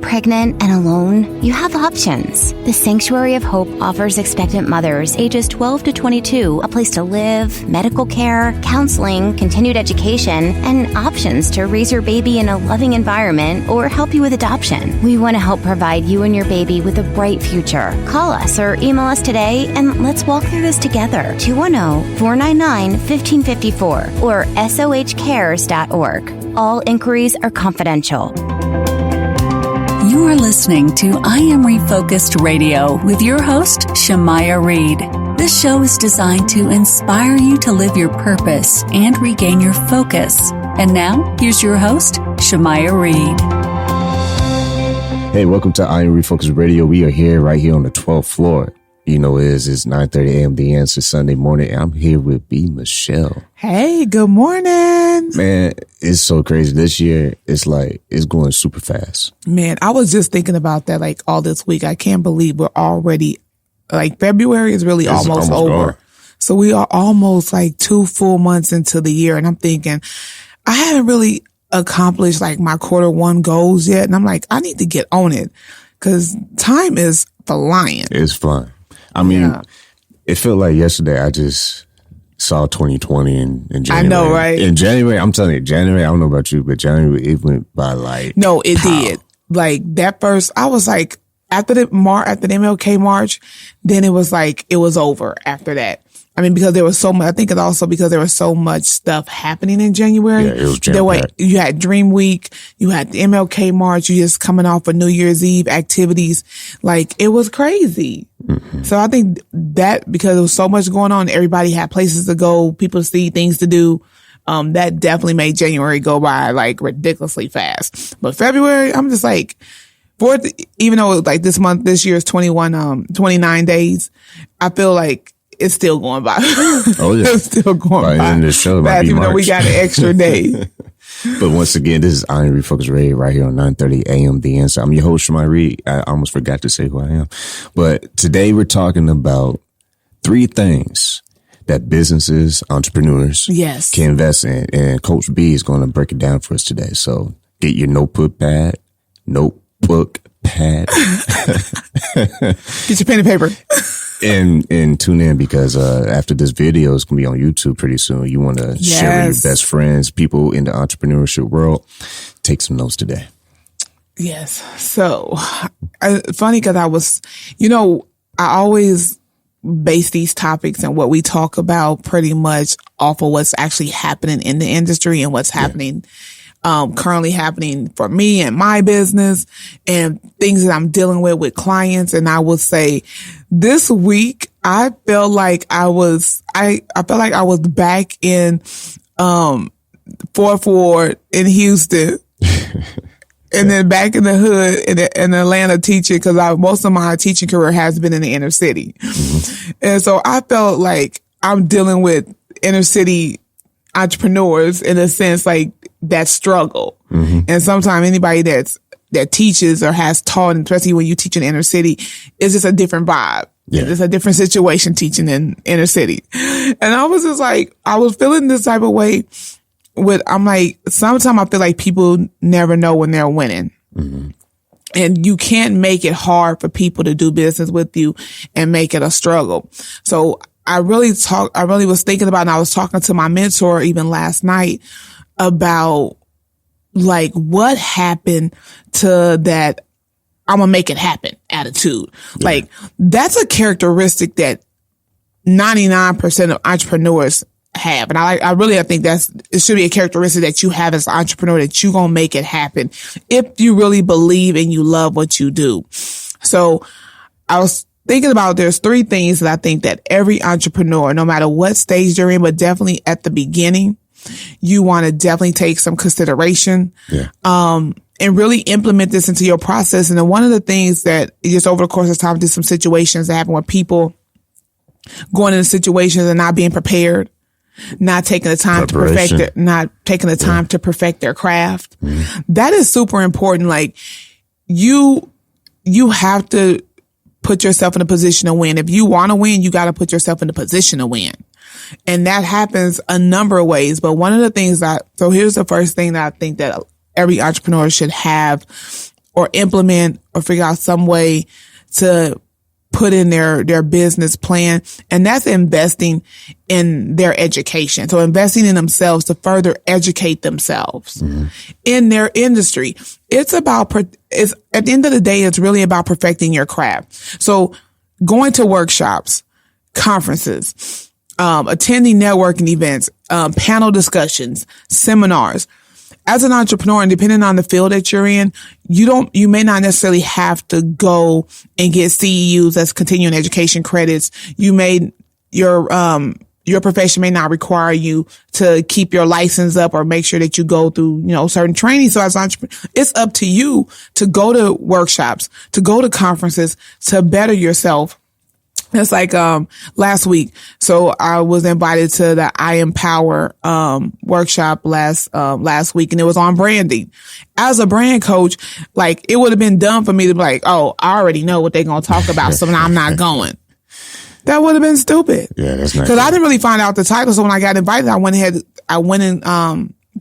pregnant, and alone? You have options. The Sanctuary of Hope offers expectant mothers ages 12 to 22 a place to live, medical care, counseling, continued education, and options to raise your baby in a loving environment or help you with adoption. We want to help provide you and your baby with a bright future. Call us or email us today and let's walk through this together. 210-499-1554 or sohcares.org. All inquiries are confidential. You are listening to I Am Refocused Radio with your host, Shamaya Reed. This show is designed to inspire you to live your purpose and regain your focus. And now, here's your host, Shamaya Reed. Hey, welcome to I Am Refocused Radio. We are here right here on the 12th floor. You know, it's 9:30 a.m. The Answer Sunday morning. I'm here with B Michele. Hey, good morning. Man, it's so crazy. This year, it's going super fast. Man, I was just thinking about that all this week. I can't believe we're already, February is really almost over. Gone. So we are almost 2 full months into the year. And I'm thinking, I haven't really accomplished my quarter one goals yet. And I'm I need to get on it because time is flying. It's flying. I mean, It felt like yesterday I just saw 2020 in January. I know, right? In January, I'm telling you, January, I don't know about you, but January, it went by No, it did. That first, I was after the MLK March, then it was it was over after that. I mean, because there was so much, I think it's also because there was so much stuff happening in January. Yeah, it was jam-packed. You had Dream Week, you had the MLK March, you just coming off of New Year's Eve activities. It was crazy. Mm-hmm. So I think that because there was so much going on, everybody had places to go, people to see, things to do. That definitely made January go by ridiculously fast. But February, I'm just even though this year is 29 days, I feel it's still going by. Oh, yeah. It's still going by. And this show might be even March. though we got an extra day. But once again, this is I Am Refocused Radio right here on 9:30 a.m. The Answer. I'm your host, Shamaya Reed. I almost forgot to say who I am. But today we're talking about 3 things that businesses, entrepreneurs can invest in. And Coach B is going to break it down for us today. So get your notebook pad. Get your pen and paper. And tune in because after this video is going to be on YouTube pretty soon. You want to share with your best friends, people in the entrepreneurship world. Take some notes today. Yes. So funny because I always base these topics and what we talk about pretty much off of what's actually happening in the industry and what's happening currently happening for me and my business and things that I'm dealing with clients. And I will say this week, I felt like I was back in, 4th Ward in Houston and then back in the hood in Atlanta teaching because most of my teaching career has been in the inner city. Mm-hmm. And so I felt like I'm dealing with inner city entrepreneurs in a sense that struggle. Mm-hmm. And sometimes anybody that teaches or has taught, especially when you teach in inner city, it's just a different vibe. Yeah. It's a different situation teaching in inner city. And I was just I was feeling this type of way sometimes I feel like people never know when they're winning. Mm-hmm. And you can't make it hard for people to do business with you and make it a struggle. So I really was thinking about, and I was talking to my mentor even last night about what happened to that I'm going to make it happen attitude. Yeah. That's a characteristic that 99% of entrepreneurs have. And I think it should be a characteristic that you have as an entrepreneur, that you're going to make it happen if you really believe and you love what you do. So I was thinking about, there's 3 things that I think that every entrepreneur, no matter what stage they're in, but definitely at the beginning, you want to definitely take some consideration, and really implement this into your process. And then one of the things that just over the course of time, there's some situations that happen where people going into situations and not being prepared, not taking the time to perfect their craft. Mm-hmm. That is super important. You have to put yourself in a position to win. If you want to win, you got to put yourself in a position to win. And that happens a number of ways. But one of the things so here's the first thing that I think that every entrepreneur should have or implement or figure out some way to put in their business plan. And that's investing in their education. So investing in themselves to further educate themselves in their industry. It's at the end of the day, it's really about perfecting your craft. So going to workshops, conferences, attending networking events, panel discussions, seminars. As an entrepreneur, and depending on the field that you're in, you may not necessarily have to go and get CEUs, that's continuing education credits. Your profession may not require you to keep your license up or make sure that you go through, certain training. So as an entrepreneur, it's up to you to go to workshops, to go to conferences, to better yourself. It's like, last week. So I was invited to the I Empower, workshop last week, and it was on branding. As a brand coach, like, it would have been dumb for me to be like, oh, I already know what they're going to talk about, so I'm not going. That would have been stupid. Yeah, that's not. Cause I didn't really find out the title. So when I got invited, I went in,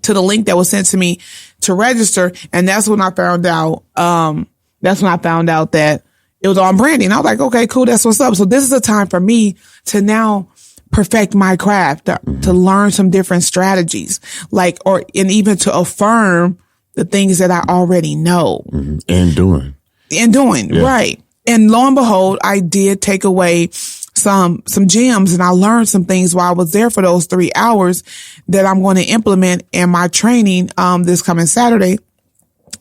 to the link that was sent to me to register. And that's when I found out, that it was on branding. I was like, okay, cool. That's what's up. So this is a time for me to now perfect my craft, to learn some different strategies, and even to affirm the things that I already know. And doing. Yeah. Right. And lo and behold, I did take away some gems, and I learned some things while I was there for those 3 hours that I'm going to implement in my training, this coming Saturday.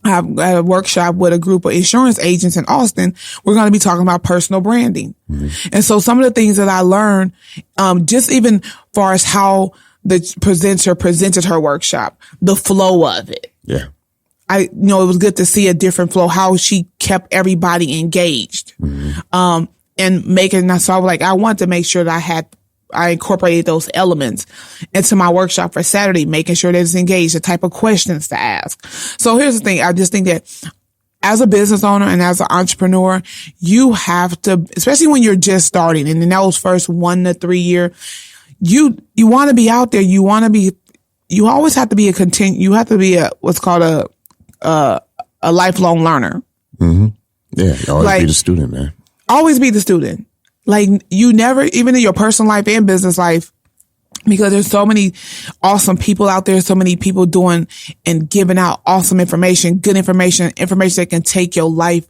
I have a workshop with a group of insurance agents in Austin. We're going to be talking about personal branding. And so some of the things that I learned, just even far as how the presenter presented her workshop, the flow of it. Yeah. It was good to see a different flow, how she kept everybody engaged. And making that. So I was like, I want to make sure that I incorporated those elements into my workshop for Saturday, making sure that it's engaged, the type of questions to ask. So here's the thing. I just think that as a business owner and as an entrepreneur, you have to, especially when you're just starting and in those first 1 to 3 years, you want to be out there. You always have to be you have to be what's called a lifelong learner. Yeah. Always be the student, man. Always be the student. Like, you never, even in your personal life and business life, because there's so many awesome people out there, so many people doing and giving out awesome information, good information that can take your life,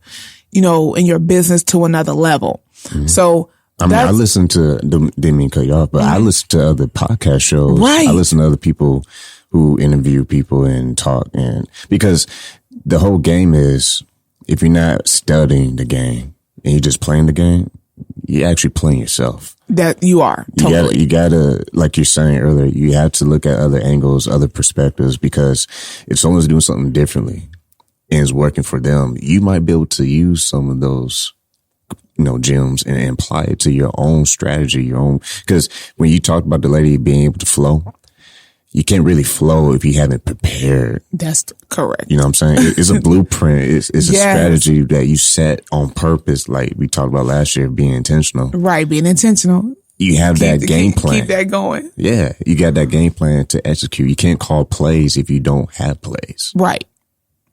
and your business to another level. So, I listen to, didn't mean to cut you off, but I listen to other podcast shows. Right. I listen to other people who interview people and talk, and because the whole game is, if you're not studying the game and you're just playing the game, you're actually playing yourself. That you are. Totally. You gotta, like you're saying earlier, you have to look at other angles, other perspectives, because if someone's doing something differently and it's working for them, you might be able to use some of those, gems and apply it to your own strategy, because when you talked about the lady being able to flow, you can't really flow if you haven't prepared. That's correct. You know what I'm saying? It's a blueprint. It's a strategy that you set on purpose. Like we talked about last year, being intentional. Right. Being intentional. You have that game plan. Keep that going. Yeah. You got that game plan to execute. You can't call plays if you don't have plays. Right.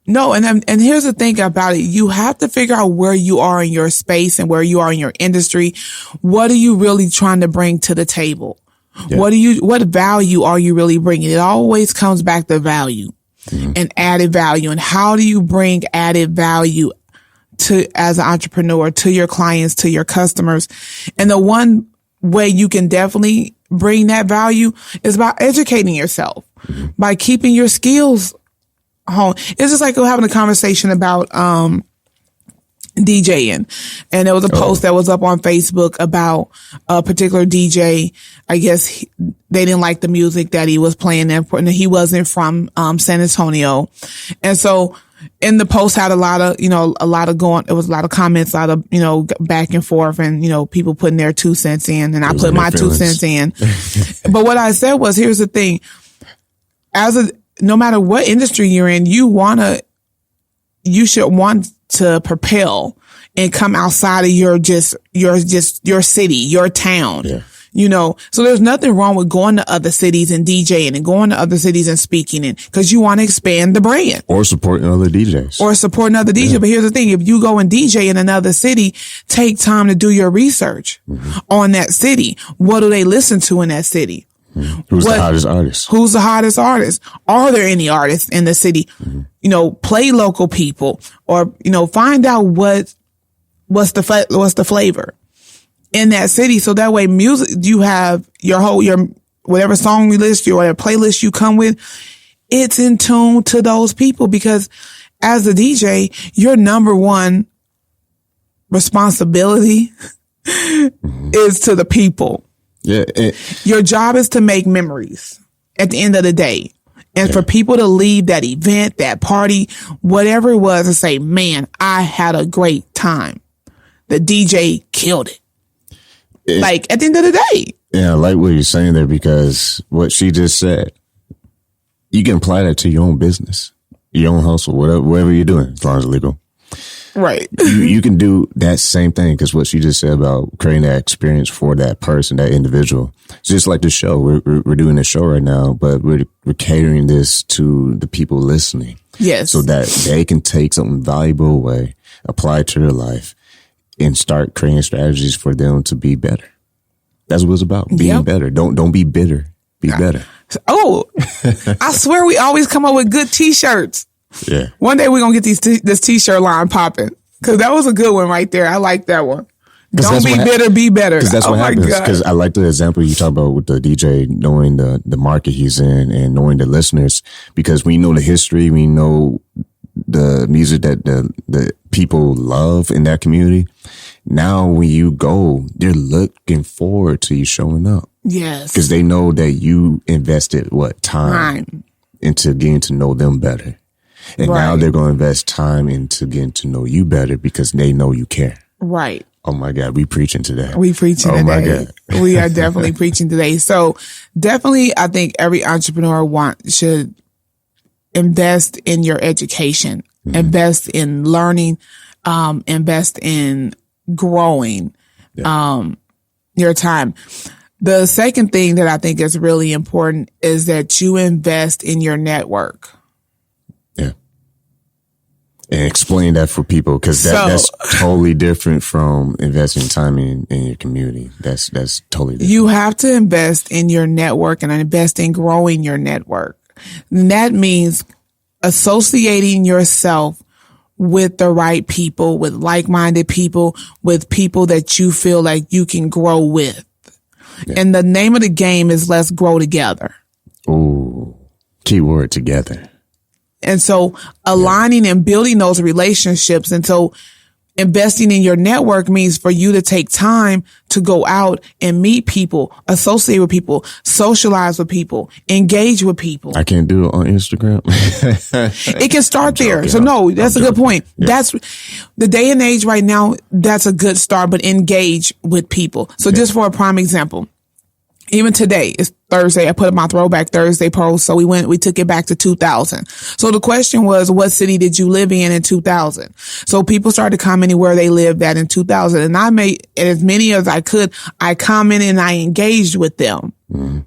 No. And here's the thing about it. You have to figure out where you are in your space and where you are in your industry. What are you really trying to bring to the table? Yeah. What value are you really bringing? It always comes back to value and added value. And how do you bring added value as an entrepreneur, to your clients, to your customers? And the one way you can definitely bring that value is by educating yourself, by keeping your skills home. It's just like we're having a conversation about, DJing. And there was a post that was up on Facebook about a particular DJ. I guess they didn't like the music that he was playing, and he wasn't from San Antonio. And so in the post had a lot of comments, a lot of, back and forth, and, people putting their 2 cents in, and I put my 2 cents in. But what I said was, here's the thing. No matter what industry you're in, you should want to propel and come outside of your city, your town, So there's nothing wrong with going to other cities and DJing and going to other cities and speaking in because you want to expand the brand. Or supporting other DJs. Yeah. But here's the thing. If you go and DJ in another city, take time to do your research on that city. What do they listen to in that city? Who's the hottest artist? Who's the hottest artist? Are there any artists in the city? Play local people or, find out what's the flavor in that city. So that way music, you have your whatever song list, your whatever playlist you come with, it's in tune to those people because as a DJ, your number one responsibility is to the people. Yeah. Your job is to make memories at the end of the day. And for people to leave that event, that party, whatever it was, and say, man, I had a great time. The DJ killed it. At the end of the day. Yeah, I like what you're saying there because what she just said, you can apply that to your own business, your own hustle, whatever you're doing, as long as it's legal. Right. You can do that same thing because what she just said about creating that experience for that person, that individual. It's just like the show. We're doing a show right now, but we're catering this to the people listening. Yes. So that they can take something valuable away, apply it to their life, and start creating strategies for them to be better. That's what it's about. Being better. Don't be bitter. Be better. Oh, I swear we always come up with good t-shirts. Yeah. One day we're going to get this t-shirt line popping. Cause that was a good one right there. I like that one. Don't be bitter, be better. Cause that's what happens. Cause I like the example you talk about with the DJ knowing the market he's in and knowing the listeners because we know the history. We know the music that the people love in that community. Now when you go, they're looking forward to you showing up. Yes. Cause they know that you invested time into getting to know them better. And now they're going to invest time into getting to know you better because they know you care. Right. Oh my God. We preaching today. Today. My God. We are definitely preaching today. So definitely, I think every entrepreneur should invest in your education, invest in learning, invest in growing, your time. The second thing that I think is really important is that you invest in your network. Yeah. And explain that for people because that's totally different from investing time in your community. That's totally different. You have to invest in your network and invest in growing your network. And that means associating yourself with the right people, with like-minded people, with people that you feel like you can grow with. Yeah. And the name of the game is let's grow together. Ooh, keyword together. And so aligning and building those relationships. And so investing in your network means for you to take time to go out and meet people, associate with people, socialize with people, engage with people. I can't do it on Instagram. It can start there. So no, that's a good point. Yeah. That's the day and age right now. That's a good start, but engage with people. So just for a prime example, even today, it's Thursday. I put up my Throwback Thursday post. So we took it back to 2000. So the question was, what city did you live in 2000? So people started commenting where they lived at in 2000. And I made as many as I could. I commented and I engaged with them. Mm-hmm.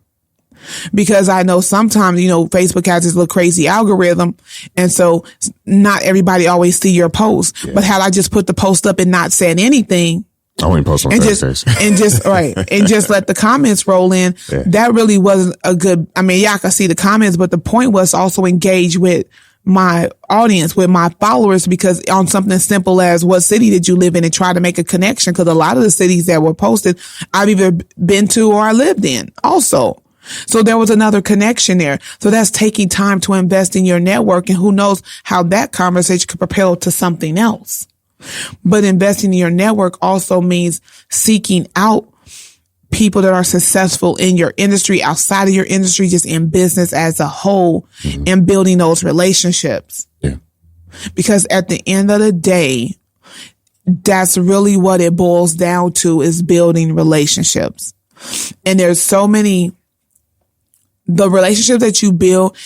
Because I know sometimes, Facebook has this little crazy algorithm. And so not everybody always see your post. Yeah. But had I just put the post up and not said anything, I wouldn't post on Thursdays. And just let the comments roll in. Yeah. That really wasn't a good, I could see the comments, but the point was also engage with my audience, with my followers, because on something simple as what city did you live in and try to make a connection? Because a lot of the cities that were posted, I've either been to or I lived in also. So there was another connection there. So that's taking time to invest in your network, and who knows how that conversation could propel to something else. But investing in your network also means seeking out people that are successful in your industry, outside of your industry, just in business as a whole, and building those relationships. Yeah. Because at the end of the day, that's really what it boils down to, is building relationships. And there's so many, the relationships that you build,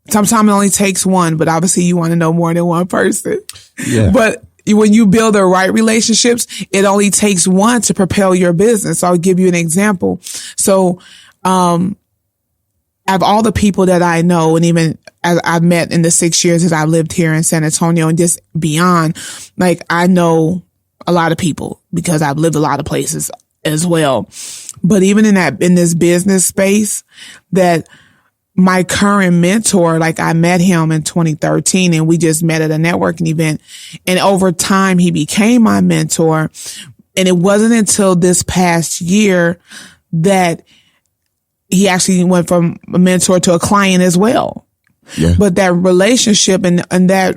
sometimes it only takes one, but obviously you want to know more than one person. Yeah. But when you build the right relationships, it only takes one to propel your business. I'll give you an example. So, of all the people that I know, and even as I've met in the 6 years that I've lived here in San Antonio and just beyond, like I know a lot of people because I've lived a lot of places as well. But even in this business space, that my current mentor, like I met him in 2013 and we just met at a networking event, and over time he became my mentor. And it wasn't until this past year that he actually went from a mentor to a client as well. Yeah. But that relationship and that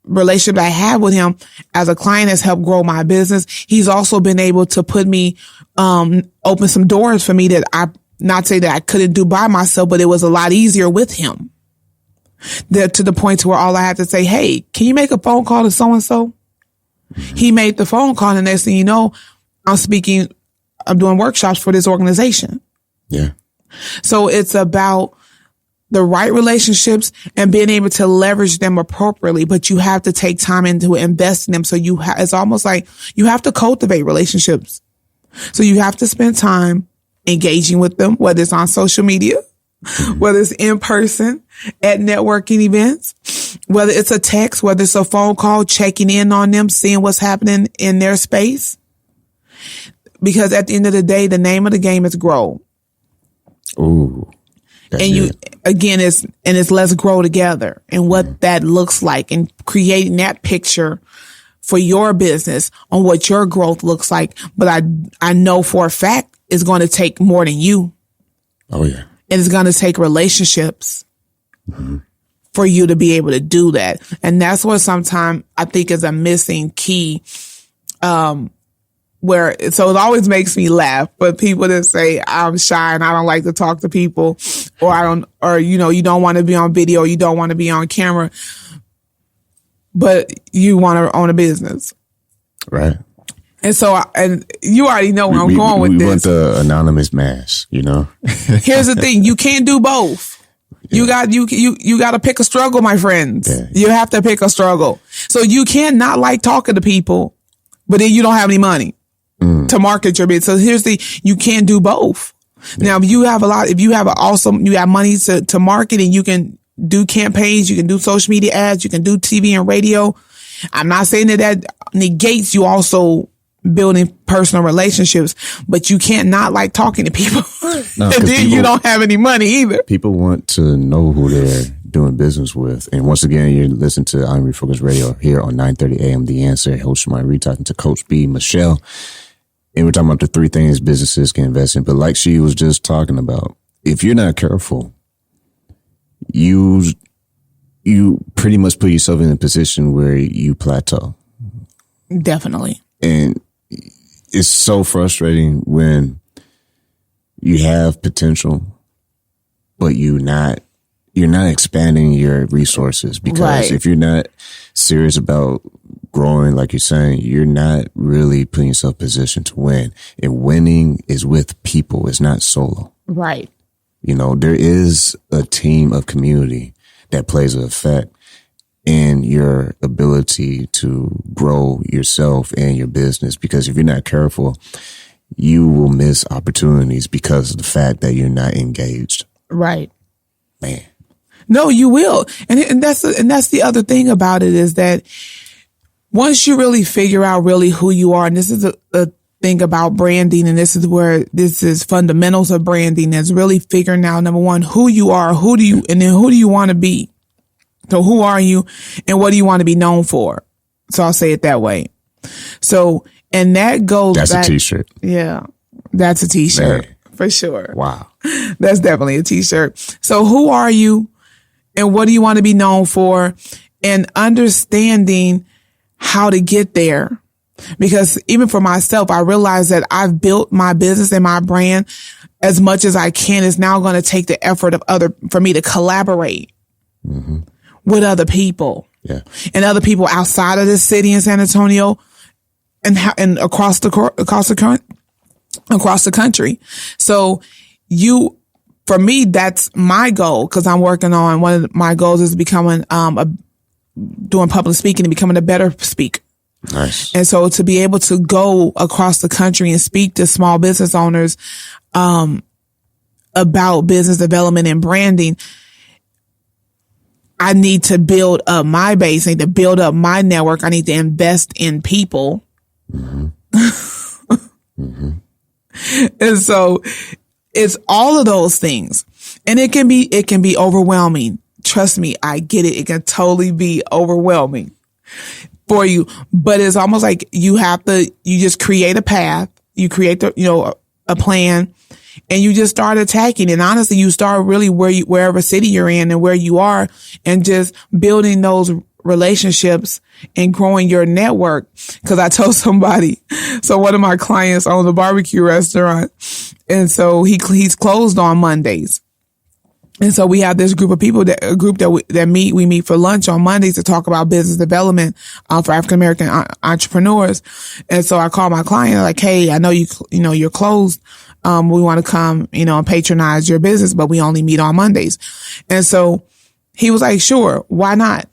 relationship I had with him as a client has helped grow my business. He's also been able to put me, open some doors for me that not say that I couldn't do by myself, but it was a lot easier with him. To the point to where all I had to say, hey, can you make a phone call to so-and-so? He made the phone call, and the next thing you know, I'm doing workshops for this organization. Yeah. So it's about the right relationships and being able to leverage them appropriately, but you have to take time into invest in them. So it's almost like you have to cultivate relationships. So you have to spend time engaging with them, whether it's on social media, whether it's in person at networking events, whether it's a text, whether it's a phone call, checking in on them, seeing what's happening in their space. Because at the end of the day, the name of the game is grow. Ooh. And it's let's grow together, and what that looks like, and creating that picture for your business on what your growth looks like. But I know for a fact it's going to take more than you. Oh yeah. And it's going to take relationships for you to be able to do that. And that's what sometimes I think is a missing key. So it always makes me laugh, but people that say I'm shy and I don't like to talk to people, or you don't want to be on video, you don't want to be on camera, but you want to own a business. Right. And so, and you already know where I'm going with this. We want the anonymous mask, Here's the thing. You can't do both. Yeah. You got to pick a struggle, my friends. Yeah. You have to pick a struggle. So you can't not like talking to people, but then you don't have any money to market your business. So you can't do both. Yeah. Now, if you have money to market, and you can do campaigns, you can do social media ads, you can do TV and radio. I'm not saying that negates you also building personal relationships, but you can't not like talking to people. No, and then you don't have any money either. People want to know who they're doing business with. And once again, you're listening to I'm Refocused Radio here on 9:30 a.m. The Answer. Host Shemai talking to Coach B Michele. And we're talking about the 3 things businesses can invest in. But like she was just talking about, if you're not careful, you pretty much put yourself in a position where you plateau. Definitely. And it's so frustrating when you have potential, but you're not expanding your resources, because if you're not serious about growing, like you're saying, you're not really putting yourself in a position to win. And winning is with people. It's not solo. Right. There is a team of community that plays an effect in your ability to grow yourself and your business. Because if you're not careful, you will miss opportunities because of the fact that you're not engaged. Right. Man. No, you will. And that's the other thing about it, is that once you really figure out really who you are, and this is a thing about branding, and this is fundamentals of branding, is really figuring out, number one, who you are, and then who do you want to be? So who are you, and what do you want to be known for? So I'll say it that way. So, and that goes That's a t-shirt. Yeah. That's a t-shirt. Man. For sure. Wow. That's definitely a t-shirt. So who are you, and what do you want to be known for, and understanding how to get there. Because even for myself, I realize that I've built my business and my brand as much as I can. It's now going to take the effort for me to collaborate with other people, and other people outside of the city in San Antonio, and across the country. So for me, that's my goal, because I'm working on, one of my goals is becoming, doing public speaking and becoming a better speaker. Nice. And so to be able to go across the country and speak to small business owners, about business development and branding, I need to build up my base. I need to build up my network. I need to invest in people. Mm-hmm. And so it's all of those things. And it can be overwhelming. Trust me, I get it. It can totally be overwhelming for you, but it's almost like you just create a path. You create a plan, and you just start attacking. And honestly, you start really wherever city you're in and where you are, and just building those relationships and growing your network. Cause I told somebody, so one of my clients owns a barbecue restaurant, and so he's closed on Mondays. And so we have this group of people we meet for lunch on Mondays to talk about business development, for African American entrepreneurs. And so I called my client like, hey, I know you're closed. We want to come, and patronize your business, but we only meet on Mondays. And so he was like, sure, why not?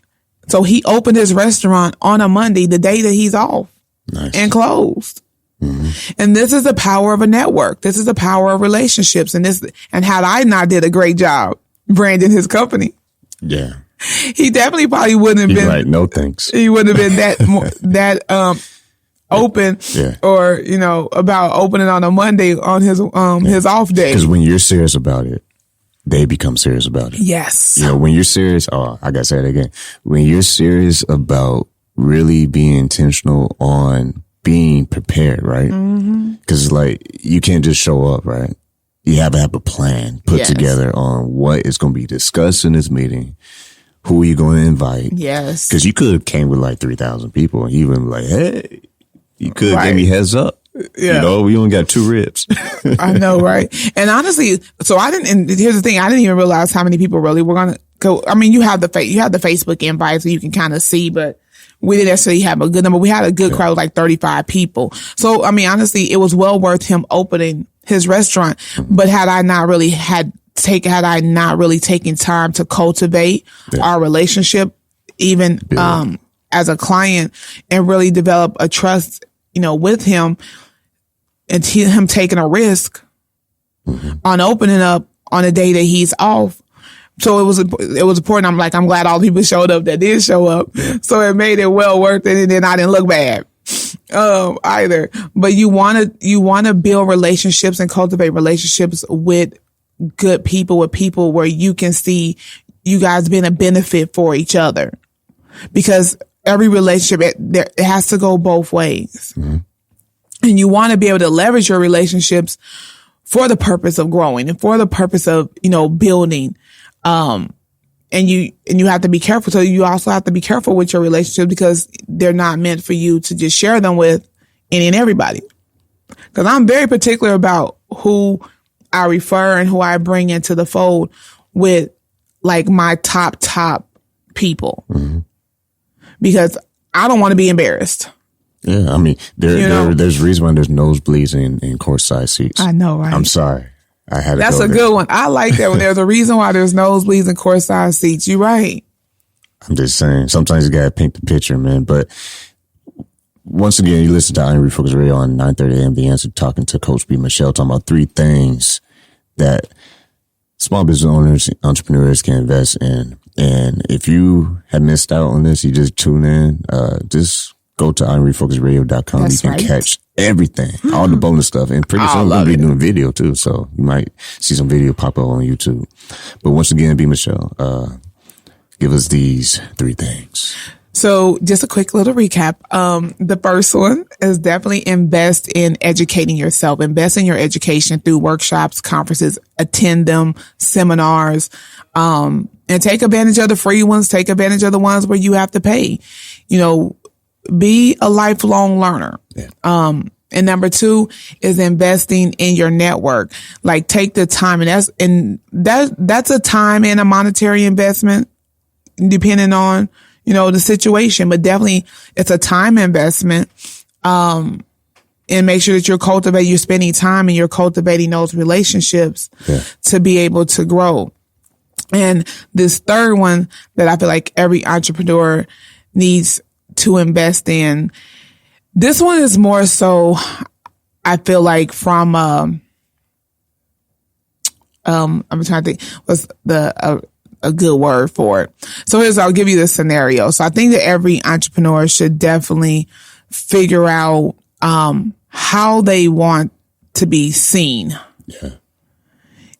So he opened his restaurant on a Monday, the day that he's off. Nice. And closed. Mm-hmm. And this is the power of a network. This is the power of relationships. And had I not did a great job branding his company. Yeah. He definitely probably wouldn't have been. Right. No thanks. He wouldn't have been that open, yeah. Or, about opening on a Monday on his off day. Because when you're serious about it, they become serious about it. Yes. When you're serious, I gotta say it again. When you're serious about really being intentional on being prepared, right? Because you can't just show up, right? You have to have a plan put together on what is going to be discussed in this meeting, who are you going to invite. Yes. Because you could have came with 3,000 people and you would be like, hey, you could have gave me heads up. Yeah. We only got 2 ribs. I know, right? And honestly, so and here's the thing, I didn't even realize how many people really were going to go. I mean, you have the Facebook invite so you can kind of see, but we didn't necessarily have a good number. We had a good crowd, like 35 people. So, I mean, honestly, it was well worth him opening his restaurant. But had I not really taken time to cultivate our relationship, even, as a client, and really develop a trust, with him, and him taking a risk on opening up on a day that he's off. So it was important. I'm glad all the people showed up that did show up. Yeah. So it made it well worth it. And then I didn't look bad, either. But you want to build relationships and cultivate relationships with good people, with people where you can see you guys being a benefit for each other, because every relationship, it has to go both ways. Mm-hmm. And you want to be able to leverage your relationships for the purpose of growing and for the purpose of, building. And you have to be careful. So you also have to be careful with your relationship, because they're not meant for you to just share them with any and everybody. Cause I'm very particular about who I refer and who I bring into the fold with my top people, because I don't want to be embarrassed. Yeah. I mean, there's a reason why there's nosebleeds in courtside seats. I know, right? I'm sorry. That's a good one. I like that one. There's a reason why there's nosebleeds and courtside seats. You're right. I'm just saying, sometimes you gotta paint the picture, man. But once again, you listen to I Am Refocused Radio on 9:30 a.m. The Answer, talking to Coach B Michele, talking about 3 things that small business owners, entrepreneurs can invest in. And if you have missed out on this, you just tune in. Just go to IamRefocusedRadio.com. You can catch everything, all the bonus stuff. And pretty soon we'll be doing video too. So you might see some video pop up on YouTube. But once again, B Michele, give us these 3 things. So just a quick little recap. The first one is definitely invest in educating yourself. Invest in your education through workshops, conferences, attend them, seminars, and take advantage of the free ones. Take advantage of the ones where you have to pay. Be a lifelong learner. Yeah. And number 2 is investing in your network. Take the time, and that's a time and a monetary investment, depending on, the situation, but definitely it's a time investment. And make sure that you're spending time and you're cultivating those relationships to be able to grow. And this third one that I feel like every entrepreneur needs to invest in. This one is more so, I feel like from, I'm trying to think what's a good word for it. So I'll give you the scenario. So I think that every entrepreneur should definitely figure out, how they want to be seen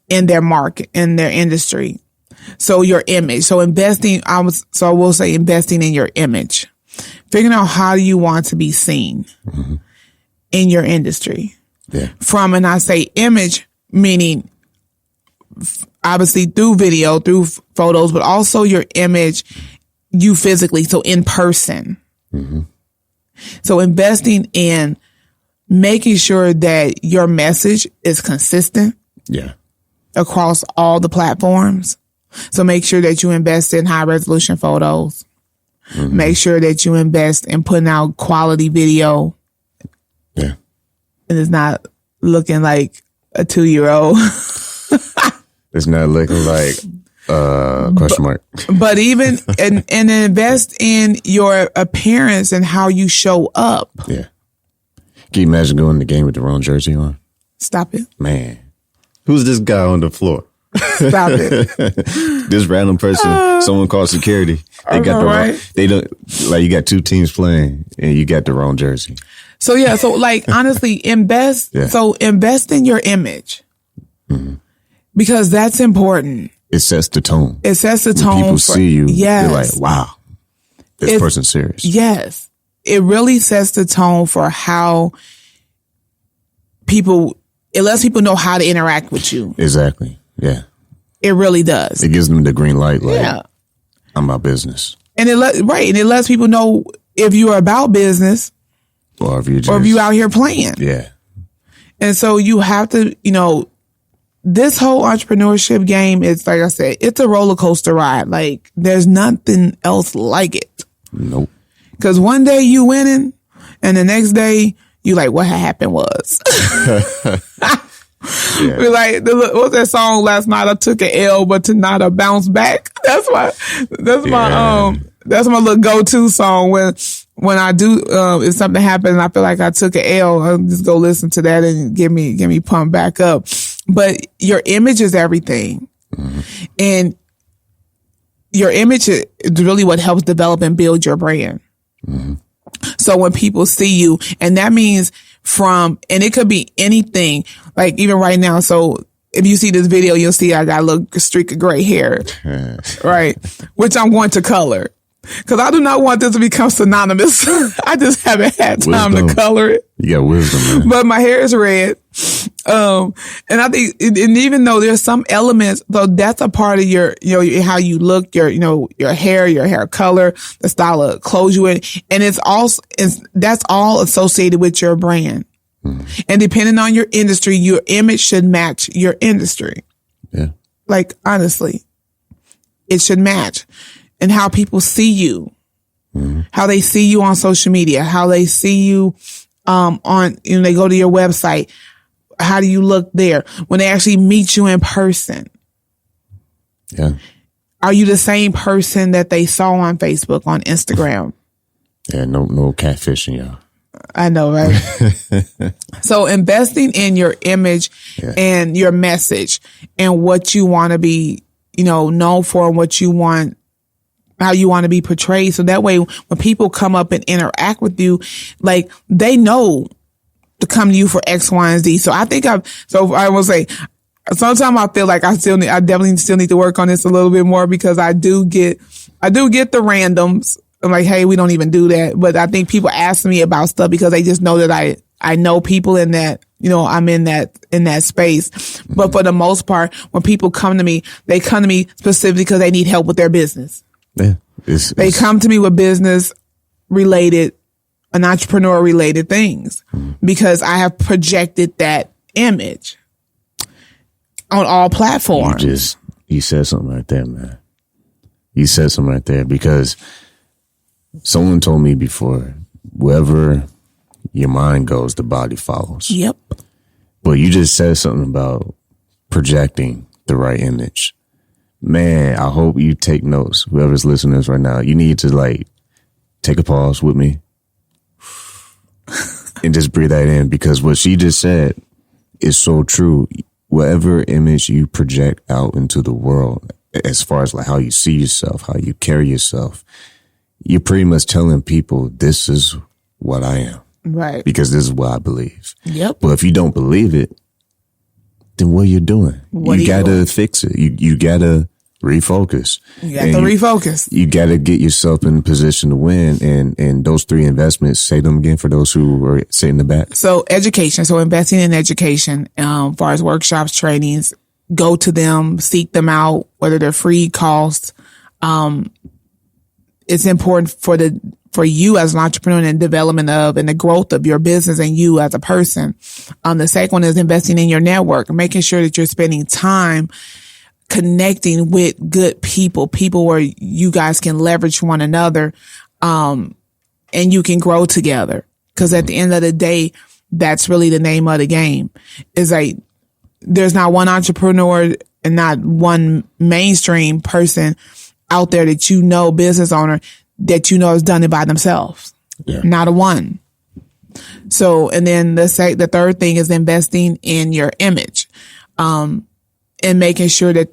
in their market, in their industry. So your image. So I will say investing in your image. Figuring out how you want to be seen in your industry. Yeah. And I say image, meaning obviously through video, through photos, but also your image, you physically, so in person. So investing in making sure that your message is consistent across all the platforms. So make sure that you invest in high resolution photos. Make sure that you invest in putting out quality video. Yeah. And it's not looking like a 2-year-old. It's not looking like question mark. But even and invest in your appearance and how you show up. Yeah. Can you imagine going to the game with the wrong jersey on? Stop it. Man. Who's this guy on the floor? Stop it. This random person, someone called security. They got the wrong, they don't, like, you got two teams playing and you got the wrong jersey. So like honestly, invest. Yeah. So invest in your image because that's important. It sets the tone. It sets the tone. When people see you. Yes. They're like, wow, this person's serious. Yes. It really sets the tone for how it lets people know how to interact with you. Exactly. Yeah. It really does. It gives them the green light. Like, I'm about business. And it lets people know if you're about business or if you out here playing. Yeah. And so you have to, this whole entrepreneurship game is, like I said, it's a roller coaster ride. Like there's nothing else like it. Nope. Because one day you winning and the next day you like, what happened was. We're like, what's that song last night? I took an L, but tonight I bounce back. That's my little go-to song when I do, if something happens and I feel like I took an L, I'll just go listen to that and get me pumped back up. But your image is everything. And your image is really what helps develop and build your brand. So when people see you, and that means and it could be anything, like even right now. So if you see this video, you'll see I got a little streak of gray hair, right? Which I'm going to color. Because I do not want this to become synonymous. I just haven't had time to color it. You got wisdom, man. But my hair is red. And I think, and even though there's some elements, though that's a part of your, how you look, your hair color, the style of clothes you in. And that's all associated with your brand. And depending on your industry, your image should match your industry. Yeah. Like, honestly, it should match. And how people see you, how they see you on social media, how they see you, they go to your website. How do you look there when they actually meet you in person? Yeah. Are you the same person that they saw on Facebook, on Instagram? Yeah. No catfishing, y'all. I know, right? So investing in your image and your message and what you want to be, known for and what you want, how you want to be portrayed. So that way, when people come up and interact with you, like they know to come to you for X, Y, and Z. So I think I will say, sometimes I feel like I definitely still need to work on this a little bit more because I do get the randoms. I'm like, hey, we don't even do that. But I think people ask me about stuff because they just know that I know people in that, I'm in that space. But for the most part, when people come to me, they come to me specifically because they need help with their business. Yeah. They come to me with business related and entrepreneur related things because I have projected that image on all platforms. You said something right there, man. You said something right there because someone told me before, wherever your mind goes, the body follows. Yep. But you just said something about projecting the right image. Man, I hope you take notes. Whoever's listening to this right now, you need to take a pause with me and just breathe that in, because what she just said is so true. Whatever image you project out into the world, as far as like how you see yourself, how you carry yourself, you're pretty much telling people this is what I am. Right. Because this is what I believe. Yep. But if you don't believe it, then what are you doing? You gotta fix it. You gotta refocus. You got to refocus. You gotta get yourself in a position to win. And those 3 investments, say them again for those who are sitting in the back. So education. So investing in education, as far as workshops, trainings, go to them, seek them out, whether they're free, cost. It's important for you as an entrepreneur and development of and the growth of your business and you as a person. The second one is investing in your network, making sure that you're spending time connecting with good people where you guys can leverage one another, and you can grow together. Cause at the end of the day, that's really the name of the game. Is like, there's not one entrepreneur and not one mainstream person out there that you know, business owner, that you know has done it by themselves. Yeah. Not a one. So, and then the third thing is investing in your image, and making sure that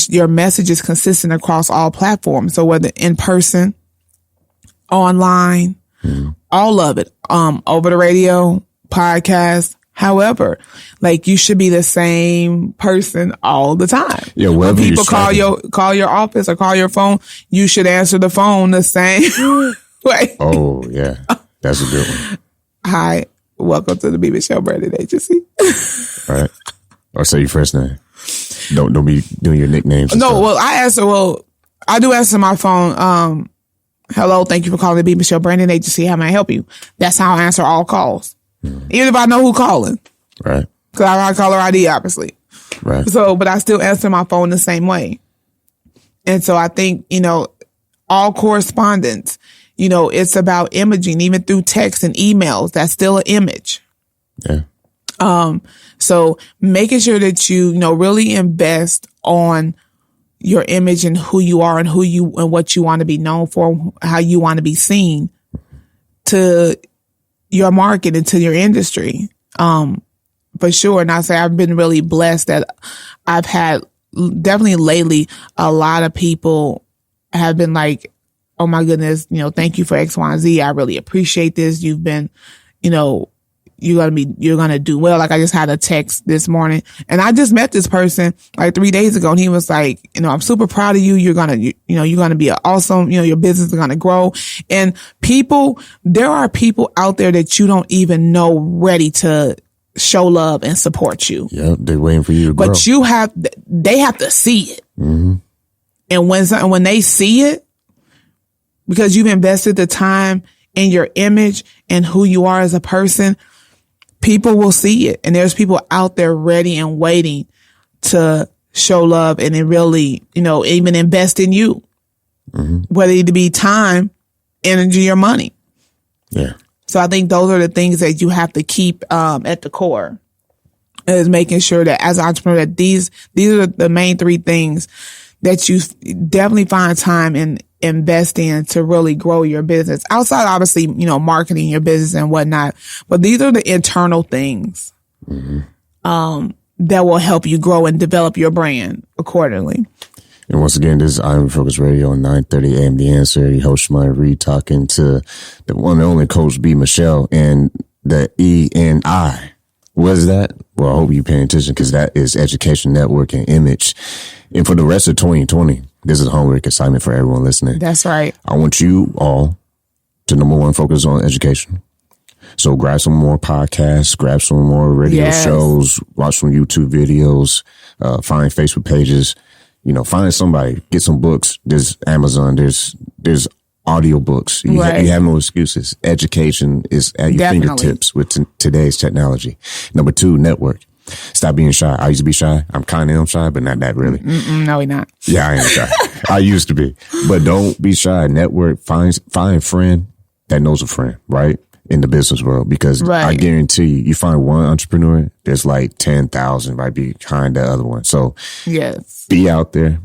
your message is consistent across all platforms. So whether in person, online, all of it, over the radio, podcast, however, like you should be the same person all the time. Yeah, when people call your office or call your phone, you should answer the phone the same way. Oh yeah, that's a good one. Hi, welcome to the B Michele Branding Agency. Right, or say your first name. Don't be doing your nicknames. No, stuff. I do answer my phone. Hello, thank you for calling the B Michele Branding Agency. How may I help you? That's how I answer all calls. Even if I know who's calling. Right. Because I got caller ID, obviously. Right. So, but I still answer my phone the same way. And so I think, all correspondence, it's about imaging, even through text and emails. That's still an image. Yeah. So making sure that you, really invest on your image and who you are and what you want to be known for, how you want to be seen to your market and to your industry. For sure. And I say I've been really blessed that I've had definitely lately, a lot of people have been like, oh my goodness, thank you for X, Y, and Z. I really appreciate this. You've been, you're going to do well. Like I just had a text this morning and I just met this person like 3 days ago and he was like, I'm super proud of you. You're going to be awesome. Your business is going to grow. And there are people out there that you don't even know ready to show love and support you. Yep. They're waiting for you to grow. But they have to see it. Mm-hmm. And when they see it, because you've invested the time in your image and who you are as a person, people will see it. And there's people out there ready and waiting to show love and then really, even invest in you, whether it be time, energy, or money. Yeah. So I think those are the things that you have to keep at the core, is making sure that as an entrepreneur, that these are the main 3 things that you definitely find time and invest in to really grow your business. Outside, obviously, marketing your business and whatnot. But these are the internal things that will help you grow and develop your brand accordingly. And once again, this is I Am Refocused Radio on 9:30 a.m. The Answer. Your host, Shemaya Reed, talking to the one and only Coach B Michele, and the E&I. What is that? Well, I hope you're paying attention, because that is Education, Network, and Image. And for the rest of 2020, this is a homework assignment for everyone listening. That's right. I want you all to, number one, focus on education. So grab some more podcasts, grab some more radio shows, watch some YouTube videos, find Facebook pages, find somebody, get some books. There's Amazon, there's audio books. You have no excuses. Education is at your fingertips with today's technology. Number 2, network. Stop being shy. I used to be shy. I'm kind of shy, but not that really. No, we're not. Yeah, I am shy. I used to be, but don't be shy. Network. Find a friend that knows a friend, right? In the business world, because I guarantee you find one entrepreneur, there's like 10,000 right behind the other one. So be out there.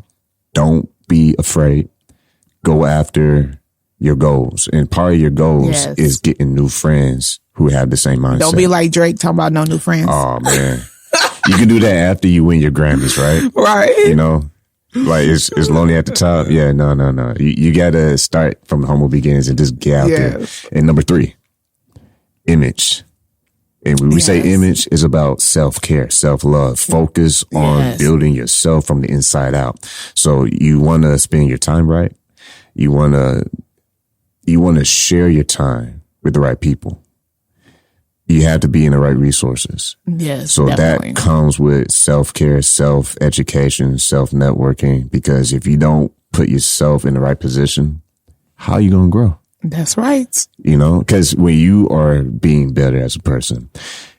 Don't be afraid. Go after your goals. And part of your goals Yes. is getting new friends who have the same mindset. Don't be like Drake talking about no new friends. Oh man. You can do that after you win your Grammys, right? Right. You know, like it's lonely at the top. Yeah, no. You gotta start from the humble beginnings and just get out there. And number 3, image. And when we say image, it's about self-care, self-love. Focus on building yourself from the inside out. So you want to spend your time right. You want to share your time with the right people. You have to be in the right resources. Yes. So definitely. that comes with self-care, self-education, self-networking, because if you don't put yourself in the right position, how are you going to grow? That's right. You know, because when you are being better as a person,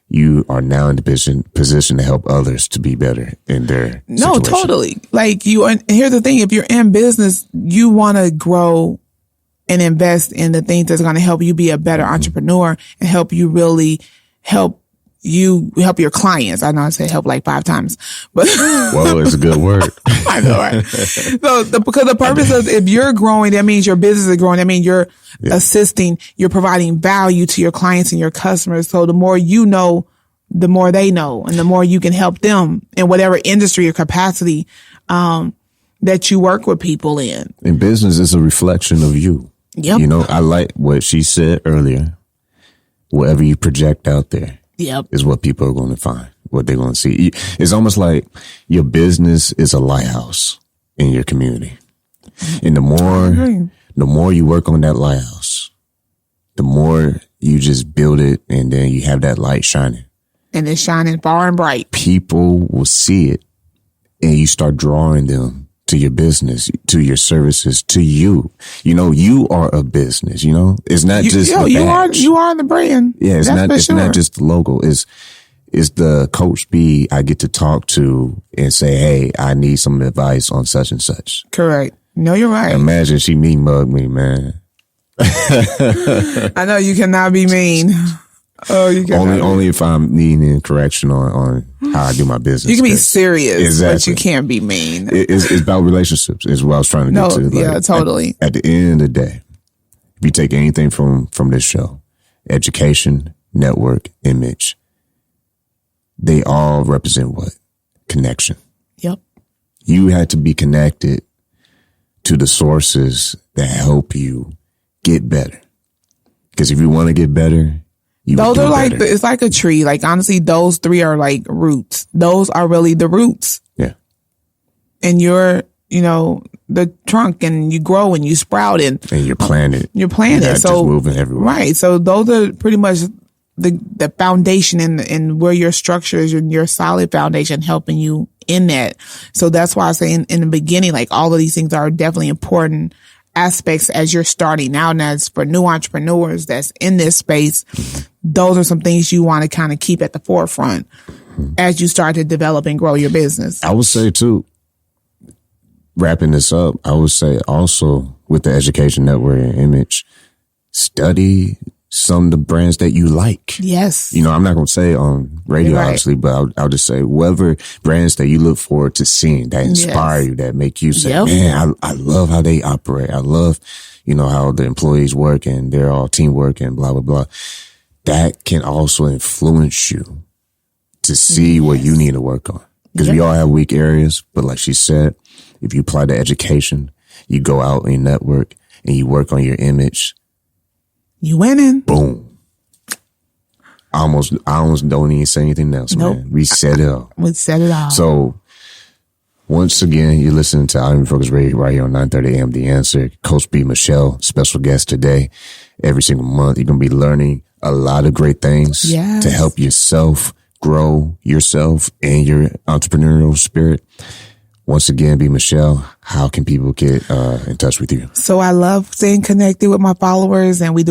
you are now in the position to help others to be better in their No, situation. totally. Like and here's the thing. If you're in business, you want to grow and invest in the things that's going to help you be a better entrepreneur and help you really help your clients. I know I say help like 5 times, but Well, it's a good word. I know, right? So because the purpose of, if you're growing, that means your business is growing. That means you're assisting, you're providing value to your clients and your customers. So the more you know, the more they know, and the more you can help them in whatever industry or capacity, that you work with people in. And business is a reflection of you. Yep. You know, I like what she said earlier. Whatever you project out there Yep. is what people are going to find, what they're going to see. It's almost like your business is a lighthouse in your community. And the more you work on that lighthouse, the more you just build it, and then you have that light shining. And it's shining far and bright. People will see it, and you start drawing them to your business, to your services, to you. You know, you are a business, you know? It's not just the badge. You are the brand. Yeah, it's That's not just the logo. It's the Coach B I get to talk to and say, hey, I need some advice on such and such. Correct. No, you're right. Imagine she mean mug me, man. I know you cannot be mean. Oh, you can Only if I'm needing correction on how I do my business. You can be serious, Exactly. but you can't be mean. It's about relationships is what I was trying to get to. Like, yeah, totally. At the end of the day, if you take anything from this show, education, network, image, they all represent what? Connection. Yep. You had to be connected to the sources that help you get better. Because if you want to get better, those are like, it's like a tree. Like, honestly, those 3 are like roots. Those are really the roots. Yeah. And you're, the trunk, and you grow and you sprout and you're planted. You're planted. So just moving everywhere. Right. So those are pretty much the foundation and where your structure is, your solid foundation helping you in that. So that's why I say in the beginning, like, all of these things are definitely important aspects as you're starting out. And as for new entrepreneurs that's in this space, those are some things you want to kind of keep at the forefront as you start to develop and grow your business. I would say too, wrapping this up, I would say also with the education network and image, study some of the brands that you like. Yes. I'm not going to say on radio, Right. obviously, but I'll just say whatever brands that you look forward to seeing that inspire you, that make you say, Yep. man, I love how they operate. I love, how the employees work and they're all teamwork and blah, blah, blah. That can also influence you to see what you need to work on. Because we all have weak areas, but like she said, if you apply the education, you go out and you network and you work on your image, you winning. boom. I almost don't even say anything else, Nope. man. We set it up. We set it all. So once again, you're listening to I Am Focus Radio right here on 9:30 a.m. The Answer. Coach B Michele, special guest today. Every single month, you're going to be learning a lot of great things to help yourself grow yourself and your entrepreneurial spirit. Once again, B Michele, how can people get in touch with you? So I love staying connected with my followers, and we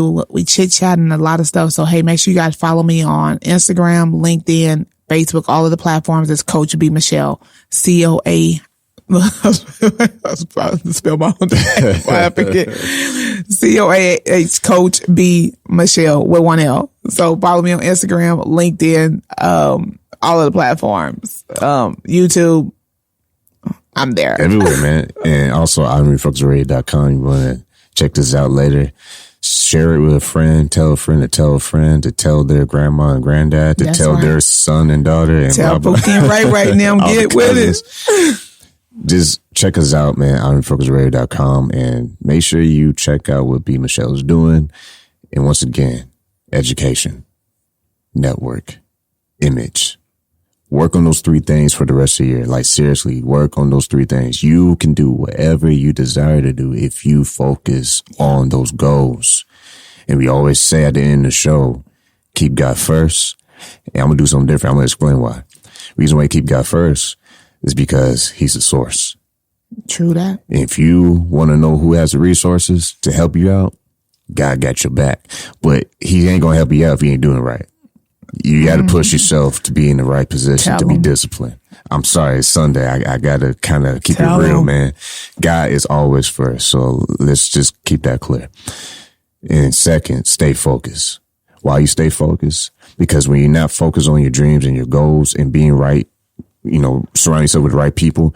chit chat and a lot of stuff. So hey, make sure you guys follow me on Instagram, LinkedIn, Facebook, all of the platforms. It's Coach B Michele, COA. I was about to spell my own name. I forget. COAH, Coach B Michele with 1 L. So follow me on Instagram, LinkedIn, all of the platforms, YouTube. I'm there. Everywhere, man. And also, IamRefocusRadio.com. You want to check this out later. Share it with a friend, tell a friend to tell a friend, to tell their grandma and granddad, to tell their son and daughter. And tell Bookie right now, get with it. Just check us out, man, IronRefocusRadio.com, and make sure you check out what B Michele is doing. And once again, education, network, image. Work on those 3 things for the rest of the year. Like, seriously, work on those 3 things. You can do whatever you desire to do if you focus on those goals. And we always say at the end of the show, keep God first. And I'm going to do something different. I'm going to explain why. The reason why you keep God first is because he's the source. True that. And if you want to know who has the resources to help you out, God got your back. But he ain't going to help you out if you ain't doing it right. You got to push yourself to be in the right position, to be disciplined. I'm sorry, it's Sunday. I got to kind of keep it real, man. God is always first. So let's just keep that clear. And second, stay focused. Why you stay focused? Because when you're not focused on your dreams and your goals and being right, you know, surround yourself with the right people,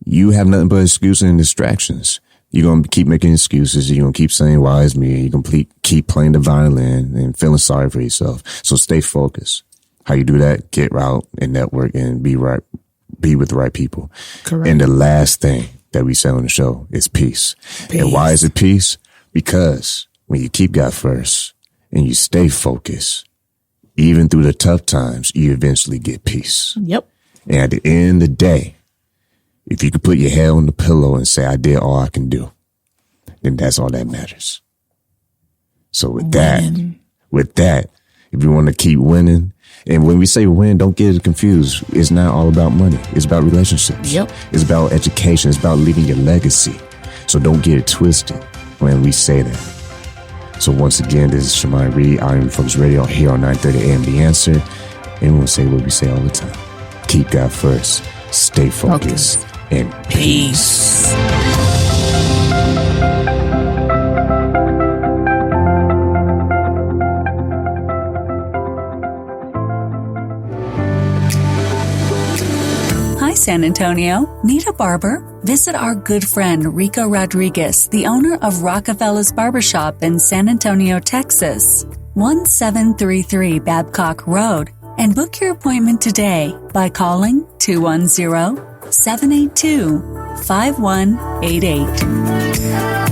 you have nothing but excuses and distractions. You're going to keep making excuses. You're going to keep saying, why is me? You're going to keep playing the violin and feeling sorry for yourself. So stay focused. How you do that? Get out and network and be with the right people. Correct. And the last thing that we say on the show is peace. And why is it peace? Because when you keep God first and you stay focused, even through the tough times, you eventually get peace. Yep. And at the end of the day, if you could put your head on the pillow and say, I did all I can do, then that's all that matters. So with that, if you want to keep winning, and when we say win, don't get it confused. It's not all about money. It's about relationships. Yep. It's about education. It's about leaving your legacy. So don't get it twisted when we say that. So once again, this is Shamai Reed, Iron Focus Radio, here on 9:30 a.m. The Answer. And we'll say what we say all the time. Keep God first. Stay focused. And peace. Hi, San Antonio. Need a barber? Visit our good friend Rico Rodriguez, the owner of Rockefeller's Barbershop in San Antonio, Texas, 1733 Babcock Road, and book your appointment today by calling 210-782-5188.